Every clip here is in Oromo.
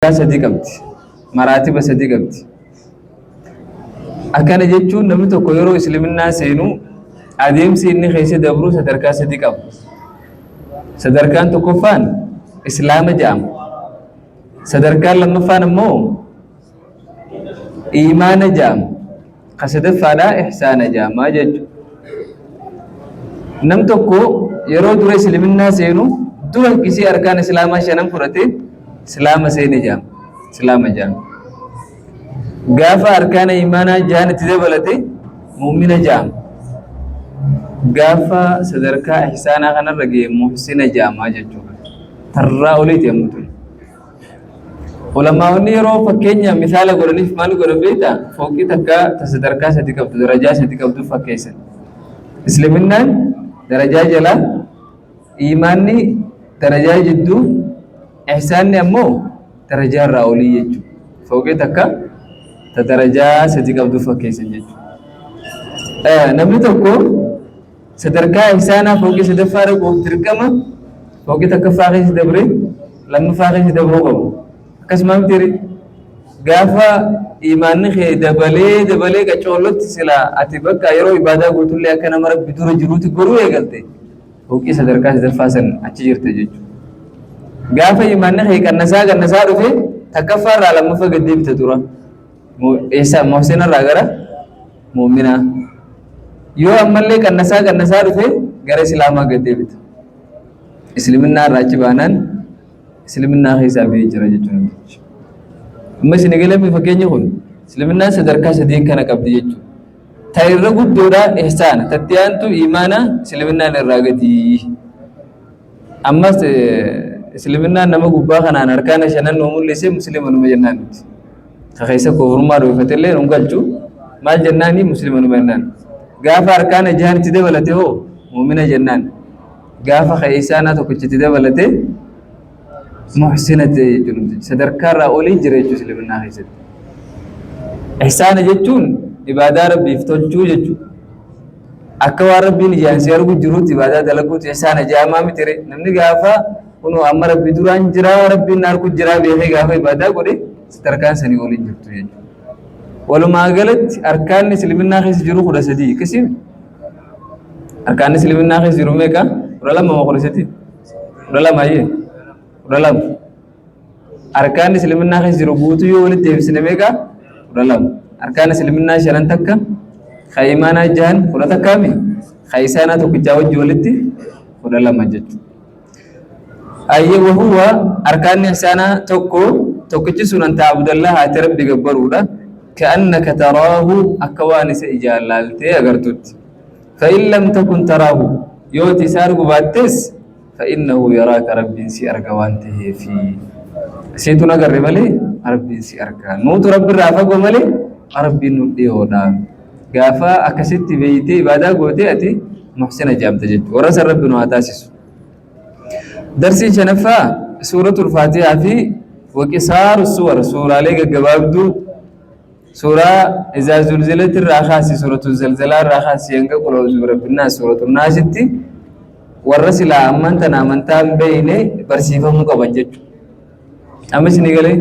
sadii qabdi. Maraatiba sadii qabdi. Akkana jechuun namni tokko yeroo islaaminaa seenu adeemsi inni keessa dabru sadarkaa sadii qaba. Sadarkaan tokkoffaan islaama jedhama. Sadarkaan lammaffaan immoo iimaana jedhama. Ka sadaffaadhaa ihsaana jedhama jechuudha. Nam tokko yeroo dura islaaminaa seenu dura kisii arkaan islaamaa shanan fudhatee islaama seene jedhama. Islaama jedhama. Gaafa arkaan iimaanaa jahan itti dabalate mu'mina jedhama. Gaafa sadarkaa ihsaanaa kanarra ga'e muhsina jedhama jechuudha. Tarraa oliiti yommuu ta'u. Ulamaa'onni yeroo fakkeenya misaala godhaniif maal godhan beektaa? Fooqii takka sadarkaa sadii qabdu, darajaa sadii qabdu fakkeessan. Islaaminaan darajaa jalaa, iimaanni darajaa jidduu, ihsaanni ammoo darajaa irraa olii jechuudha. Fooqii takka darajaa sadii qabdu fakkeessan jechuudha. Namni tokko sadarkaa ihsaanaa fooqii sadaffaa dhaquuf dirqama fooqii takkaffaa keessa dabree lammaffaa keessa dabruu qabu. Akkasumas miti gaafa iimaanni kee dabalee qacoolotti sila ati bakka yeroo ibaadaa guutullee akka nama rabbi dura jiruuti goruu eegalte fooqii sadarkaa sadaffaa san achi jirte jechuudha. Gaafa iimaanni kee qannasaa dhufe takkaffaa irraa lammaffaa gad deebite dura. Muhsina irraa gara mu'minaa. Yoo ammallee qannasaa dhufe gara islaamaa gad deebite. Islaaminaa irraa achi baanaan islaaminaa keessaa ba'ee jira jechuudha. Amma isin eegalamii fakkeenya kun islaaminaa sadarkaa sadii kana qabdi jechuudha. Ta'irra guddoodha ihsaana. Tattiyaantu iimaana islaaminaan irraa gadi. Ammas islaaminaan nama gubbaa kanaan arkaana shanan nuu mul'ise musliimanuma jennaan nuti. Kakeessa koofurummaa dhuunfatellee nu galchu maal jennaani musliimanuma jennaan. Gaafa arkaana jahan itti dabalate hoo mu'mina jennaan. Gaafa ihsaanaa tokkichi itti dabalate muhsina jechuudha. Sadarkaa irraa olii jira jechuudha islaaminaa keessatti. Ihsaana jechuun ibaadaa rabbiif tolchuu jechuudha. Akka waan rabbiin ijaan si argu jiruutti ibaadaa dalaguutti ihsaana jaamaa mitire. Namni gaafa kunoo amma rabbi duraan jira rabbiin na argu jira beekee gaafa ibaadaa godhe sadarkaan sanii waliin jirtu jechuudha. Walumaa galatti arkaan islaaminaa keessa jiru 13 akkasii. Arkaan islaaminaa keessa jiru meeqa? 12 moo 13? 12 ayyee. 12. Arkaan islaaminaa keessa jiru guutuu yoo walitti deebisne meeqa? 12. Arkaan islaaminaa shanan takka, ka iimaanaa jahan 10 takkaami, ka ihsaanaa tokkichaa wajji walitti 12 jechuudha. Ayyee wahuwa arkaan ihsaanaa tokkichi sun anta abdallah haati rabbi gabbaruudha. Ka'annaka taraahu akka waan isa ijaan laaltee agartutti. Fa'in lam takun taraahu yoo isa argu baattees fa'innahu yaraaka rabbiin si arga waan ta'eefi. Isiituun agarre malee rabbiin si arga. Nuutu rabbi irraa fagoo malee rabbiin nu dhiyoodha. Gaafa akkasitti beeytee ibaadaa gootee ati muhsina jaamta jechuudha. Warra san rabbi nu haa taasisu. Darsiin shanaffaa suuratul faatihaa fi waqisaaru suwar suuraalee gaggabaabduu suuraa izaa zulzilati irraa kaasi suuratul zalzalaa irraa kaasi hanga qul a'uuzu birabbin naas suuratul naasitti warra silaa amantan amantaa hin beeyne barsiifamuu qaban jechuudha. Amma isin galee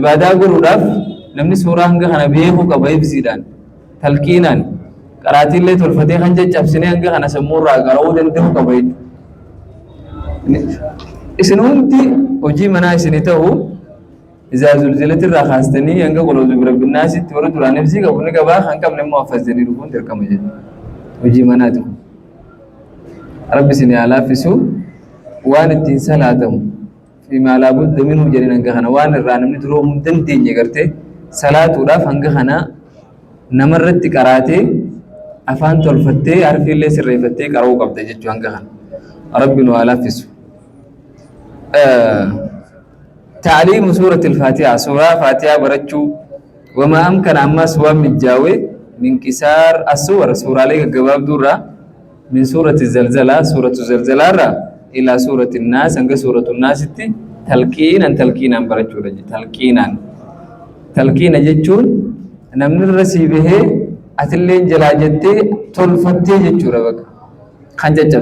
ibaadaa godhuudhaaf namni suuraa hanga kana beekuu qaba ibsiidhaan talqiinaan qaraatiillee tolfatee kan caccabsinee hanga kana sammuu irraa qara'uu danda'u qaba jechuudha. Isin hundi hojii manaa isinii ta'u izaa zulzilati irraa kaastanii hanga qul a'uuzu birabbin naasitti warra duraan ibsii qabu ni qabaa kan qabne immoo affasanii dhufuun dirqama jechuudha. Hojii manaati kun. Rabbi isin haa laaffisu waan ittiin salaatamu fiimaa laa budda minhu jedhin hanga kana waan irraa namni duroo hin dandeenye gartee salaatuudhaaf hanga kana namarratti qaraatee afaan tolfattee harfiillee sirreeffattee qara'uu qabda jechuudha hanga kana. Rabbi nu haa laaffisu. تعليم سورة الفاتحة سورة فاتحة برچو وما أمكن أما سوى مجاوي من كسار السور سورة لك جواب دورة من سورة الزلزلة را إلى سورة الناس أنك سورة الناس تلقينا برچو رجي تلقينا جتشون نمن الرسيبه أتلين جلاجتي تلفتي جتشو ربك خنجة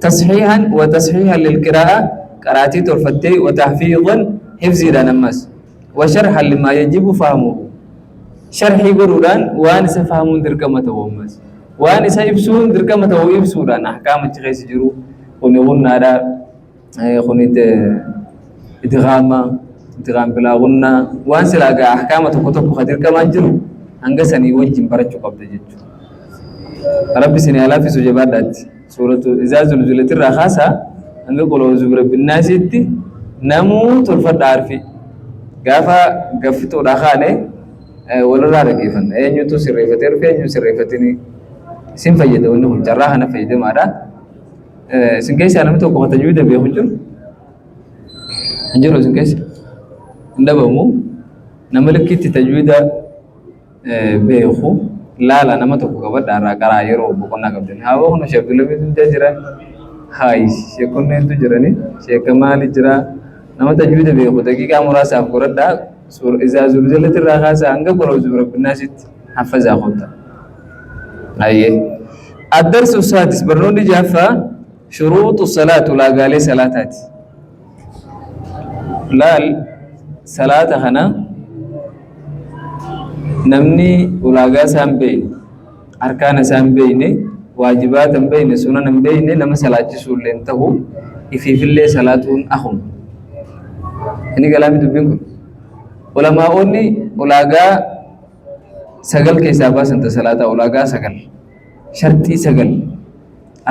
تصحيحا وتصحيحا للقراءة قراتي تلفتي وتحفيظا حفظي دان أمس وشرحا لما يجب فهمه شرحي قرودان وان سفهمون دركمة ومس وان سيبسون دركمة ويبسودان أحكام تغيس جرو ونقول نادا خنيت إدغام بلا غنى وان سلاقا أحكام تكتب خدر كمان جرو أنقسني وجه برجو قبل جيجو ربي سني على في سجبادات سورة إذا زلزلت الرخاسة نقول زبر بالناس يتي نموت الفرد عارفي قافا قفتو دخانه ولا رارقيفن أي نيوتو سريفتير في نيو سريفتني سين فيده ونه جراها أنا فيده ماذا سنكيس أنا متوقع تجويد بيهجون هنجرو سنكيس ندبمو نملك تجويد بيهو لا nama tokko qabadha karaa yeroo boqonnaa qabdan haa boqonna sheekh Lamiin jira haay sheekonni tu jirani sheekh Maali jira nama tajwida beeku daqiiqaa muraasaaf qoradha sur iza zulzilatir rakhasa hanga qoro zubra binnasit hafaza khutta ayye الدرس السادس برنودي جافا شروط الصلاة ولا قال صلاتات لا صلاة هنا نمني ولاغا سامبين أركان سامبين واجبات بين سنن بين لما صلاة سولين تهو في الليل صلاة أخم ini kalami dubinku ulama oni ulaga sagal keessa baasan salata ulaga sagal sharti sagal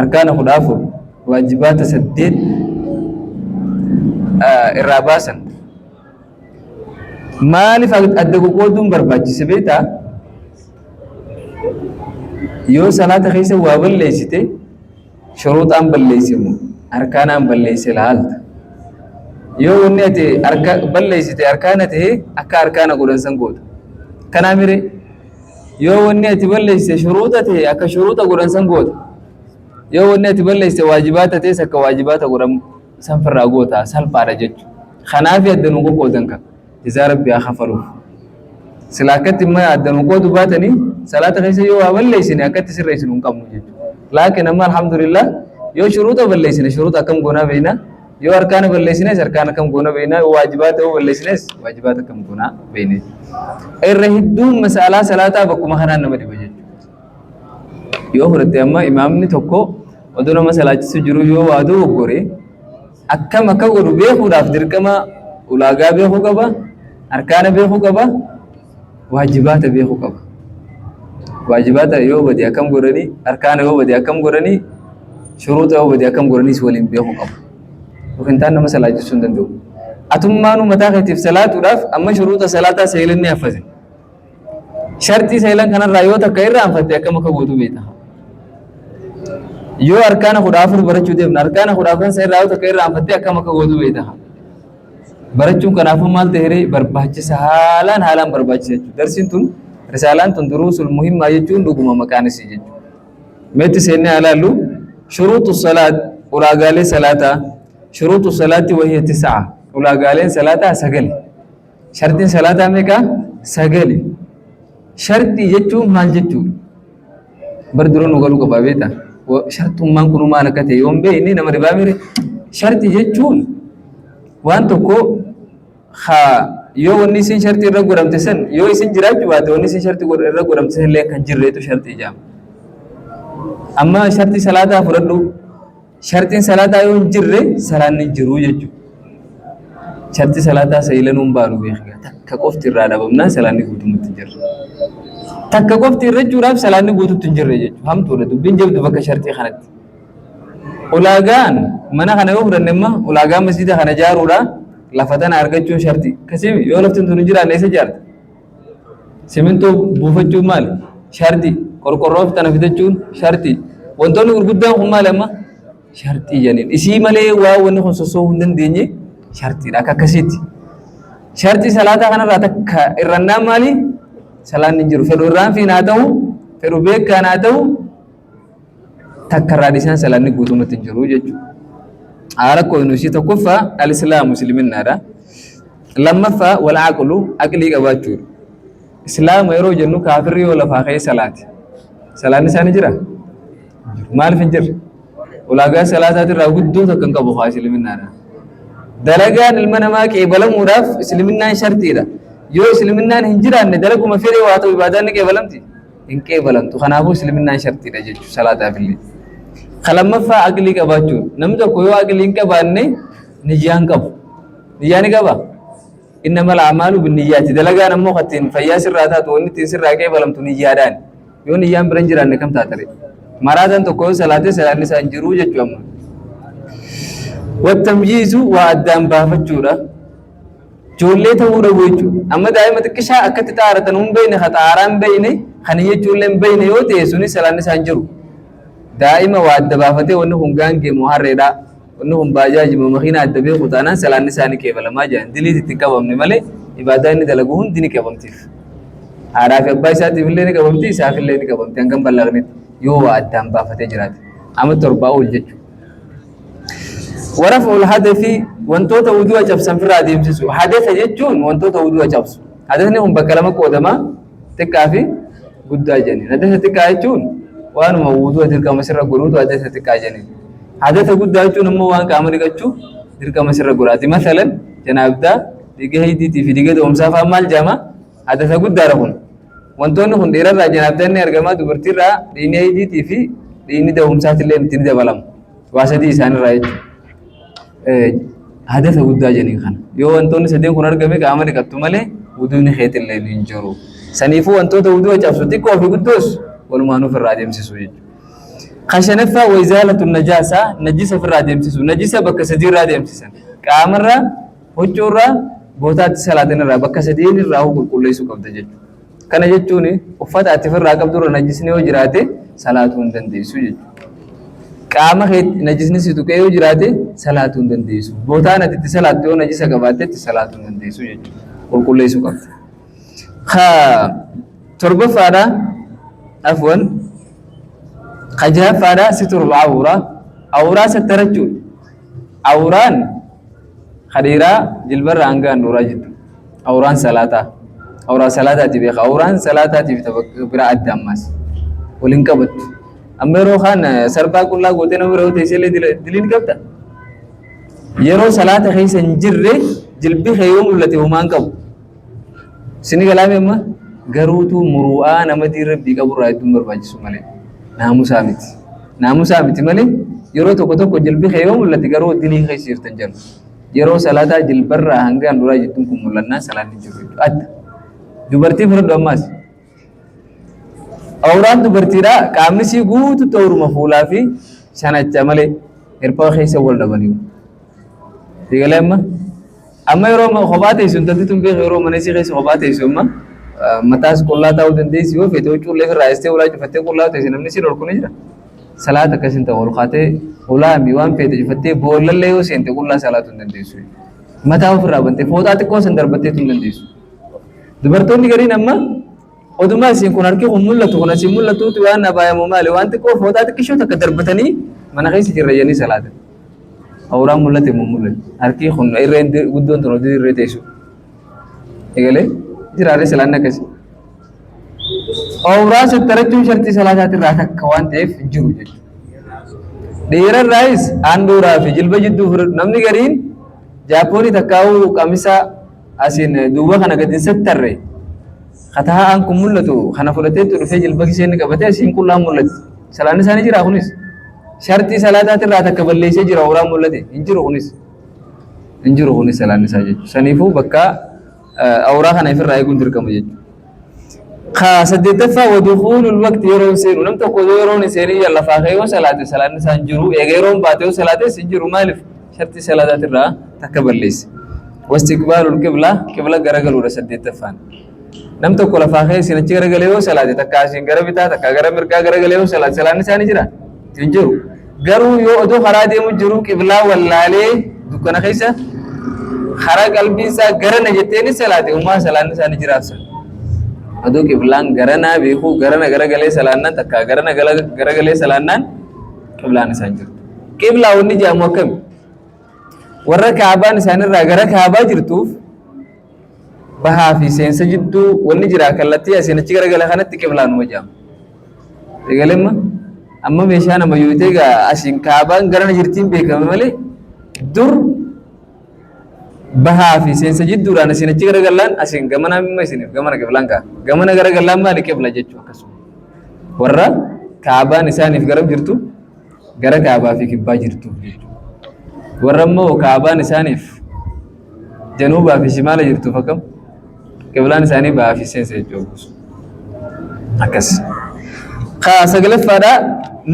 arkana khudafu wajibat saddid irrabasan maalif addagu qodum barbaachise beeta yoo salata keessa waa balleessite shuruutaan balleessimu arkaanaan balleesse laalta yoo wanni ati balleessite arkaana ta'e akka arkaana godhan san goota kanaa mire yoo wanni ati balleessite shuruuta ta'e akka shuruuta godhan san goota yoo wanni ati balleessite waajibaata ta'es akka waajibaata godhan san firraa goota salphaadha jechuudha kanaafi addanuu qoqqoodan ka jazaa rabbi akhafaruuf sila akkatti immoo addanuu qoodu baatanii salaata keessa yoo waa balleessine akkatti sirreessinu hin qabnu jechuudha laakiin amma alhamdulillah yoo shuruuta balleessine shuruuta akkam goonaa beekna yoo arkaana balleessines arkaana kam goona beekna waajibaata yoo balleessines waajibaata kam goona beekne irra hedduun mas'alaa salaataa bakkuma kanaan nama dhiba jechuudha yoo fudhatte amma imaamni tokko oduu nama salaachisu jiru yoo waa dogoggore akkam akka godhu beekuudhaaf dirqama ulaagaa beekuu qaba arkaana beekuu qaba waajibaata beekuu qaba waajibaata yoo bade akkam godhanii arkaana yoo bade akkam godhanii shuruuta yoo bade akkam godhaniis waliin beekuu qaba وكنتان نما صلاة جسون دندو أتمانو متاخدف صلاة وداف أما شروط صلاة سيلن نافذ شرطي سيلن كان رايوتا كير رام فتي أكما كبوتو بيتا يو أركان خدافر برچو ديب أركان خدافر سيل رايوتا كير رام فتي أكما كبوتو بيتا برچو كنافو مال تهري برباچ سهالان حالان برباچ درسين تون رسالان تون دروس المهم ما يجون دوغما مكان سيجو ميت سيني على لو شروط الصلاة وراغالي صلاة شروط الصلاة وهي 9 ولا قالين صلاة سجل شرط صلاة ميكا سجل شرط يجو مال جتو بردرون وقالو كبابيتا وشرط ما كنو مالكته يوم بيني نمر بامير شرط يجو وانتو كو خا يو ونسين شرط الرغورم تسن يو اسن جراج واتو ونسين شرط الرغورم تسن لك جريتو شرط جام اما شرط صلاة فردو شرطين صلاة يوم جرّي سلاني جرو يجو شرط صلاة سيلنون بارو بيخيا تكقفت الرادة بمنا سلاني قوتو متجر تكقفت الرجو راب سلاني قوتو تنجر يجو هم تولدو بنجب دبك شرطي خانت أولاغان منا خانا يوفر النما أولاغان مسجد خانا جارو را لفتان أرغجو شرطي كسيب يولفتن تنجر ليس جارت سمنتو بوفتشو مال شرطي كوركوروف تنفيدتشون شرطي وانتوني قرقودان هم مالما شرطي جانين إسي مالي واو ونخون سوسو هندن ديني شرطي راكا كسيتي شرطي صلاة خانا راتك إرنا مالي صلاة نجرو فرو الران في ناتو فرو بيك كاناتو تكرر ديسان صلاة نقوتو نتنجرو ججو عاركو نوشي تكفى الإسلام مسلمين نارا لما فا والعقل أقلي قباتو إسلام يرو جنو كافري ولا فاقي صلاة صلاة نسان جرا مال فنجر ulaga salata tirra guddo takkan qabu khasil minna dalagaan ilma namaa qeebalamuudhaaf isliminnaan shartiidha. Yoo isliminnaan hin jiraanne dalaguma fedhe waa ta'u ibaadaan ni qeebalamti hin qeebalamtu. Kanaafuu isliminnaan shartiidha jechuudha salaataaf illee. Lammaffaa aqlii qabaachuun namni tokko yoo aqlii hin qabaanne niyyaan qabu. Niyyaan ni qabaa? Innamal a'maalu binniyyaati. Dalagaan ammoo kattiin fayyaa sirraa taatu wanni ittiin sirraa qeebalamtu niyyaadhaan. Yoo niyyaan bira hin jiraanne kam taatare? Maraataan tokko yoo salaatee salaanni isaa hin jiruu jechuu amma. Wattamyiizu waa addaan baafachuudha. Ijoollee ta'uu dhabu jechuudha. Amma daa'ima xiqqishaa akkatti xaaratan hin beekne ka xaaraa hin beekne kan jechuullee hin beekne yoo ta'e sunis salaanni isaa hin jiru. Daa'ima waa adda baafatee wanni kun gaangee moo harreedhaa wanni kun baajaaji moo makiina adda beeku taanaan salaanni isaa ni qeebalamaa jiran diliit ittiin qabamne malee ibaadaa inni dalagu hundi ni qabamtiif. Haadhaa fi abbaa isaatiif illee ni qabamti isaaf illee ni qabamti hangam bal'aqnitti yoo waa addaan baafatee jiraate amma torbaa ol jechuudha. ورفع الحدث وانتوتا وضوء جبسن في الرادي يمسسو حدث يجون وانتوتا وضوء جبس حدثني هم بكلمة قدما تكافي قد جنين حدث تكايجون وانو وضوء تلك مسر قرود حدث تكايجنين حدث قد جنون هم وان كامل يجوا تلك مسر قراتي مثلا جناب دا ديجه هيدي في ديجه دوم سافا مال جامع حدث قد دارهم وانتون هم ديرا جناب دا نرجما دبرتي را ديني هيدي في ديني دوم سات اللي نتني دبلام واسدي إنسان رايج hadasa guddaa janii kana yoo wantoonni sadeen kun argame qaama dhiqattu malee wuduuni keetillee hin jiru. Saniifuu wantoota wuduu cabsu xiqqoo fi guddoos walumaan ofirraa deemsisu jechuudha. Khashanaffaa wa izaalatu najaasaa najisa ofirraa deemsisu. Najisa bakka sadiirraa deemsisan. Qaamarraa, huccuurraa, bootaatti salaatinirraa bakka sadiinirraa qulqulleessuu qabda jechuudha. Kana jechuun uffata ati ofirraa qabdurra najisni yoo jiraate salaatuu hin dandeessu jechuudha. Qaama najisni si tuqee yoo jiraate salaatuu hin dandeessu. Bootaan ati itti salaattu yoo najisa qabaatetti salaatuu hin dandeessu jechuudha. Qulqulleessuu qabda. Torbaffaadha afwan jahaffaadha siturul awuraa. Awuraa sattarachuudha. Awuraan dhiiraa jilbarraa hanga handhuuraa jirtu. Awuraan salaataa. Awuraa salaataati beeka. Awuraan salaataatiif bira adda ammaas waliin qabattu. Amma yeroo kaan sarbaa qullaa gootee nama biroo teesseellee diliin qabda. Yeroo salaata keessa hin jirre jilbi kee yoo mul'ate homaan qabu. Sini galaame amma garuutu muru'aa nama diirrabbii qaburraa hedduun barbaachisu malee naamusaa miti. Naamusaa miti malee yeroo tokko tokko jilbi kee yoo mul'ate garuu dilii keessa jirtan jiru. Yeroo salaataa jilbarraa hanga handhuuraa jettuun kun mul'annaa salaanni jiru jechuudha. Adda. Dubartii fudhadhu ammaas. Awuraan dubartiidha qaamni sii guutu ta'uruma fuulaa fi shanacha malee hirphaa keessa wal dhabanii. Digalee amma yeroo kophaa teessu intalli tun beeku yeroo mana isii keessa kophaa teessu amma mataas qullaa ta'uu dandeessi yoo feete huccuullee irraa istee ulaa cufattee qullaa teessi namni si dhorku ni jira. Salaata akkasiin ta'u ol kaatee ulaa mi waan feete cufattee boollallee yoo seente qullaa salaatuu hin dandeessu. Mataa ofirraa bantee fooxaa xiqqoo san darbatteetu hin dandeessu. Dubartoonni gariin amma oduma isin kun harki kun mul'atu kun isin mul'atuuti waan abaayamu maali waan xiqqoo fooxaa xiqqishoo takka darbatanii mana keessa jirra jennii salaatan. Awuraan mul'ate mun mul'ate harki kun irreen guddoon tun hojii irree teessu. Egalee jiraaree salaan akkasi. Awuraa sattarachuun shartii salaataati irraa takka waan ta'eef jiru jechuudha. Dhiirarraayis handhuuraa fi jilba jidduu fudhatu namni gariin jaappoonii takkaa'uu qamisa asiin duuba kana gadi sattarree. Kataa'aan kun mul'atu kana fudhateetu dhufee jilba giseen qabatee asiin qullaa mul'atti. Salaanni isaanii jira kunis. Shartii salaataati irraa takka balleessee jira awuraan mul'ate hin jiru kunis. Hin jiru kunis salaanni isaa jechuudha. Saniifuu bakka awuraa kana ifirraa eeguun dirqama jechuudha. Saddeettaffaa wadukuulul waqti yeroo seenu nam tokko yeroon seenii lafaa ka'ee yoo salaate salaanni isaa hin jiru. Egaa yeroon baate yoo salaates hin jiru maaliif shartii salaataati irraa takka balleesse. Wastiqbaalul qibla garagaluudha saddeettaffaan. Nam tokko lafaa ka'ee isin achi garagalee yoo salaate takka asiin gara bitaa takka gara mirgaa garagalee yoo salaate salaanni isaanii jira hin jiru. Garuu yoo odoo karaa deemu jiru qiblaa wallaalee dukkana keessa karaa qalbii isaa garana jetteeni salaate uumaa salaanni isaanii jiraafsan. Odoo qiblaan garanaa beekuu garana garagalee salaannaan takka garana garagalee salaannaan qiblaan isaan jiru. Qiblaa wanni jedhamu akkami? Warra kaabaan isaanirraa gara kaabaa jirtuuf bahaa fi seensa jidduu wanni jira kallattii asiin achi garagala kanatti qiblaanuma jedhama. Egalemma amma meeshaa nama yoo ta'e asiin kaabaan garana jirtiin beekame malee dur bahaa fi seensa jidduudhaan isin achi garagallaan asin gamana mimma isin gamana qiblanka gamana garagallaan maali qibla jechuu akkasuma warra kaabaan isaaniif garab jirtu gara kaabaa fi kibbaa jirtu jechuudha warra immoo kaabaan isaaniif januubaa fi shimaala jirtu fakkam qiblaan isaanii bahaa fi seensa jechuudha akkas kaa sagalaffaadha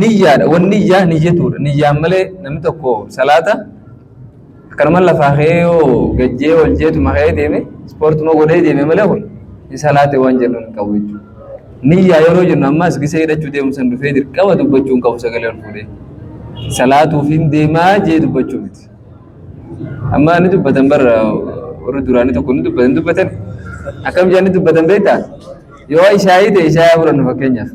niyyaadha wan niyyaa niyyatuudha niyyaan malee namni tokko salaata kanuma lafa heeyo gajjee wal jeetu mahee deeme ispoortuma godhee deeme malee kun salaate waan jennuun qabu jechuudha niyyaa yeroo jennu ammas gisee hidhachuu deemu san dhufee dirqama dubbachuun qabu sagalee ol fuudhee salaatuuf hin deemaa jee dubbachuu miti amma ni dubbatan bara warri duraanii tokko ni dubbatan akkam jedhanii dubbatan beektaa yoo ishaayii ta'e ishaayaa furannu fakkeenyaaf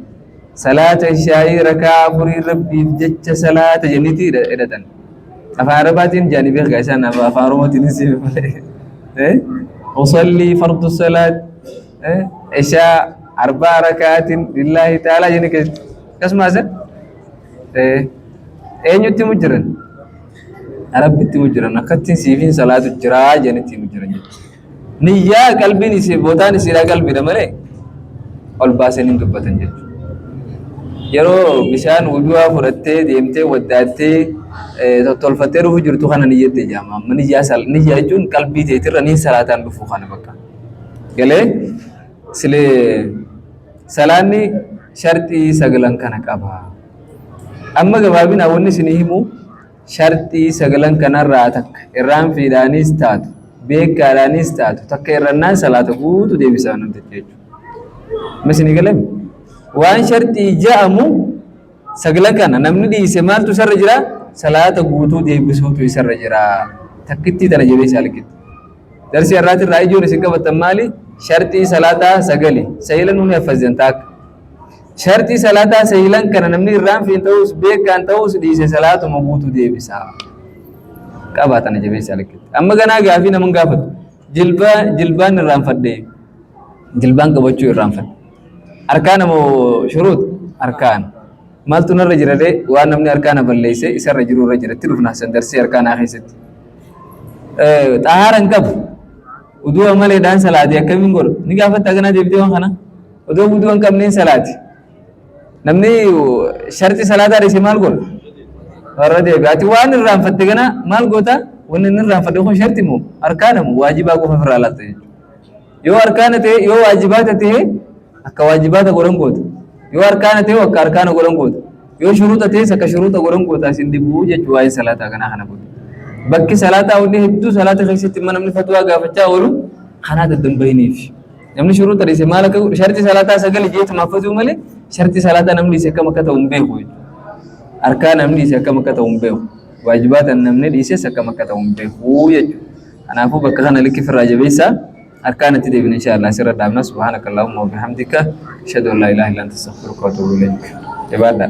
salaata ishaayii rakaa afurii rabbiif jecha salaata jenniti hidhatan afaan arabaatiin jaanii beekaa isaan afaan oromootiin si usalli fardu salaat ishaa arbaa rakaatin lillahi ta'ala jeni akkasumas eenyutti mu jiran arabbitti mu jiran akkattiin siifin salaatu jiraa jenitti mu jiran niyyaa qalbiin isii bootaan isiidhaa qalbiidha malee ol baasanii dubbatan jechuudha yeroo bishaan wudu'aa fudhattee deemtee waddaattee tolfattee dhufu jirtu kana niyyattee jaama amma niyyaa jechuun qalbii teetirra niin salaataan dhufu kana bakka galee silee salaanni sharxii sagalan kana qaba amma gabaabina wanni isinii himu sharxii sagalan kanarraa takka irraan fiidhaanis taatu beekaadhaanis taatu takka irrannaan salaata guutu deebisaa namtichi jechuudha masinii galame waan sharxii ja'amu sagalan kana namni dhiise maaltu isarra jira salaata guutuu deebisuutu isarra jira takkittii tana jabee isaa liqitti darsi irraati irraa ijoon isin qabatan maali sharxii salaataa sagali sayilan nuuni haffazan taakka sharxii salaataa sayilan kana namni irraan fiin ta'us beekaan ta'us dhiise salaatuma guutuu deebisaa qabaa tana jabee isaa liqitti amma ganaa gaafii naman gaafatu jilbaan irraanfadhee jilbaan qabachuu irraanfadhe arkaana moo shuruut arkaan maaltu narra jira dee waan namni arkaana balleeyse isarra jiru irra jira itti dhufna san darsii arkaanaa keessatti xahaaran qabu uduu maleedhaan salaati akkamiin godhu ni gaafatta ganaa deebitee waan kana uduu uduu hin qabneen salaati namni sharti salaataa dhiise maal godhu warra deebi'aati waan irraanfatte gana maal goota wanni inni irraanfatte kun sharti moo arkaana moo waajibaa qofa ofirraa laatta jechuudha yoo arkaana ta'e yoo waajibaata ta'e akka waajibaata godhan goota yoo arkaana ta'e akka arkaana godhan goota yoo shuruuta ta'e akka shuruuta godhan goota isin dibuu jechuudha waa'ee salaataa kanaa kana goota bakki salaataa wanni hedduu salaata keessatti mana namni fatwaa gaafachaa oolu kanaa daddambahiniif namni shuruuta dhiise maal akka sharti salaataa sagali jeetuma affatuu malee sharti salaataa namni dhiise akkam akka ta'u hin beeku arkaan namni dhiise akkam akka ta'u hin beeku waajibaata namni dhiises akkam akka ta'u hin beeku jechuudha kanaafuu bakka kana likki firraa jabeessaa أركان تدي إن شاء الله سر دامنا سبحانك اللهم وبحمدك أشهد أن لا إله إلا أنت أستغفرك وأتوب إليك عبادة